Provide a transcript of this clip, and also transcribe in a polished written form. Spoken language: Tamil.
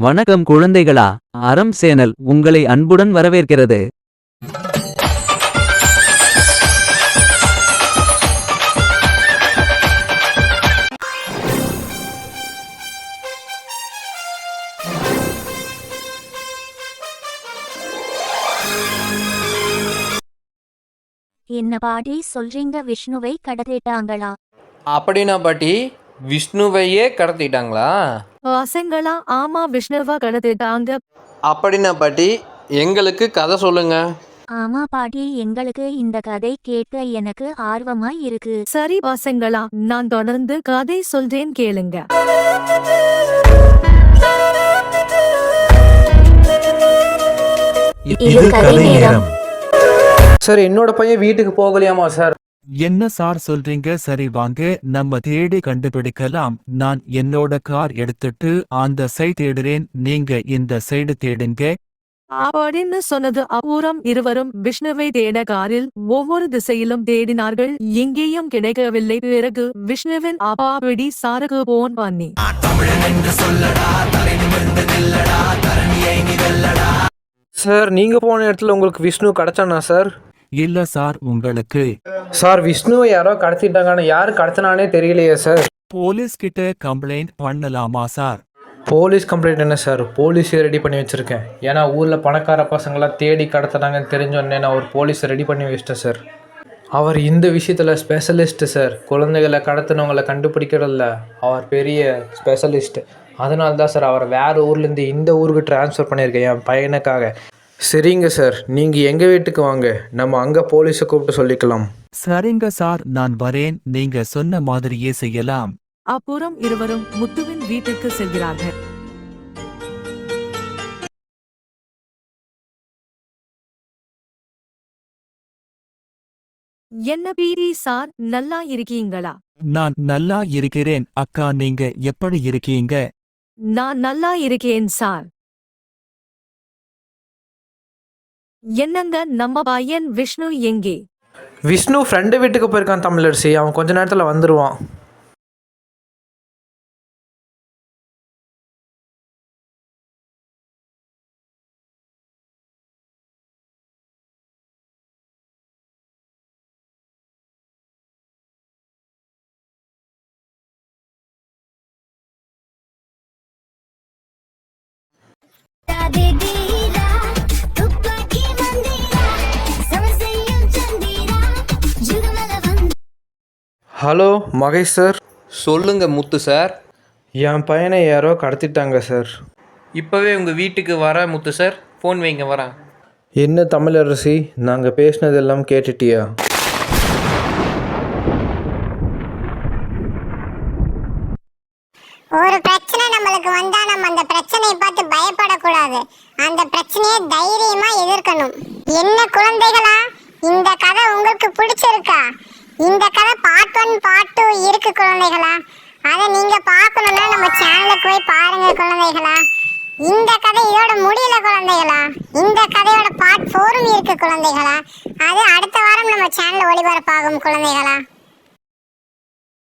வணக்கம் குழந்தைகளா. அறம் சேனல் உங்களை அன்புடன் வரவேற்கிறது. என்ன பாட்டி சொல்றீங்க? விஷ்ணுவை கடத்திட்டாங்களா? அப்படின்னா பாட்டி விஷ்ணுவையே கடத்திட்டாங்களா? பசங்களா, ஆமா, விஷ்ணுவா கடத்திட்டாங்க. அப்படின்னா பாட்டி எங்களுக்கு கதை சொல்லுங்க. ஆமா பாட்டி, எங்களுக்கு இந்த கதை கேட்க எனக்கு ஆர்வமா இருக்கு. சரி பசங்களா, நான் தொடர்ந்து கதை சொல்றேன், கேளுங்க. இது கதை நேரம். சார், என்னோட பையன் வீட்டுக்கு போகலையாமா சார்? என்ன சார் சொல்றீங்க? சரி வாங்க, நம்ம தேடி கண்டுபிடிக்கலாம். நான் என்னோட கார் எடுத்துட்டு அந்த சைடு தேடுறேன், நீங்க இந்த சைடு தேடுங்க. அப்படின்னு சொன்னது அப்புறம் இருவரும் விஷ்ணுவை தேட காரில் ஒவ்வொரு திசையிலும் தேடினார்கள். எங்கேயும் கிடைக்கவில்லை. பிறகு விஷ்ணுவின் அப்பா பிடி சாருக்கு போன் பண்ணி, சார், நீங்க போன இடத்துல உங்களுக்கு விஷ்ணு கிடைச்சானா சார்? இல்ல சார், உங்களுக்கு சார், விஷ்ணுவை யாரோ கடத்திட்டாங்கன்னு யாரு கடத்தினானே தெரியலையே சார். போலீஸ் கிட்ட கம்ப்ளைண்ட் பண்ணலாமா சார்? போலீஸ் கம்ப்ளைண்ட் என்ன சார்? போலீஸே ரெடி பண்ணி வச்சிருக்கேன். ஏன்னா ஊரில் பணக்கார பசங்களாம் தேடி கடத்துனாங்கன்னு தெரிஞ்சோடனே நான் ஒரு போலீஸை ரெடி பண்ணி வச்சிட்டேன் சார். அவர் இந்த விஷயத்தில் ஸ்பெஷலிஸ்ட்டு சார். குழந்தைகளை கடத்தினவங்களை கண்டுபிடிக்கிறதில்ல அவர் பெரிய ஸ்பெஷலிஸ்ட்டு. அதனால தான் சார் அவரை வேறு ஊர்லேருந்து இந்த ஊருக்கு ட்ரான்ஸ்ஃபர் பண்ணியிருக்கேன் என் பையனுக்காக. சரிங்க சார், நீங்கள் எங்கள் வீட்டுக்கு வாங்க, நம்ம அங்கே போலீஸை கூப்பிட்டு சொல்லிக்கலாம். சரிங்க சார், நான் வரேன். நீங்க சொன்ன மாதிரியே செய்யலாம். அப்புறம் இருவரும் முத்துவின் வீட்டுக்கு செல்கிறார்கள். என்ன பீடி சார், நல்லா இருக்கீங்களா? நான் நல்லா இருக்கிறேன் அக்கா, நீங்க எப்படி இருக்கீங்க? நான் நல்லா இருக்கேன் சார். என்னங்க, நம்ம பையன் விஷ்ணு எங்கே? விஷ்ணு ஃப்ரெண்டு வீட்டுக்கு போயிருக்கான் தமிழரசி. அவன் கொஞ்ச நேரத்தில் வந்துடுவான். Hello Mahesh sir. சொல்லுங்க முத்து சார். என் பையனை யாரோ கடத்திட்டாங்க சார். இப்போவே உங்கள் வீட்டுக்கு வர முத்து சார். ஃபோன் வைங்க, வரேன். என்ன தமிழரசி, நாங்கள் பேசினதெல்லாம் கேட்டுட்டியா? ஒரு பிரச்சனை நம்மளுக்கு வந்தா நம்ம அந்த பிரச்சனையை பார்த்து பயப்படக்கூடாது. அந்த பிரச்சனையை தைரியமா எதிர்க்கணும். என்ன குழந்தைகளா, இந்த கதை உங்களுக்கு பிடிச்சிருக்கா? இந்த கதை பார்ட் 1 பார்ட் 2 இருக்கு குழந்தைகளா. அதை நீங்க பார்க்கணும்னா நம்ம சேனலுக்கு போய் பாருங்க குழந்தைகளா. இந்த கதை இதோட முடியல குழந்தைகளா. இந்த கதையோட பார்ட் 4 இருக்கு குழந்தைகளா. அது அடுத்த வாரம் நம்ம சேனல்ல ஒளிபரப்பாகும் குழந்தைகளா.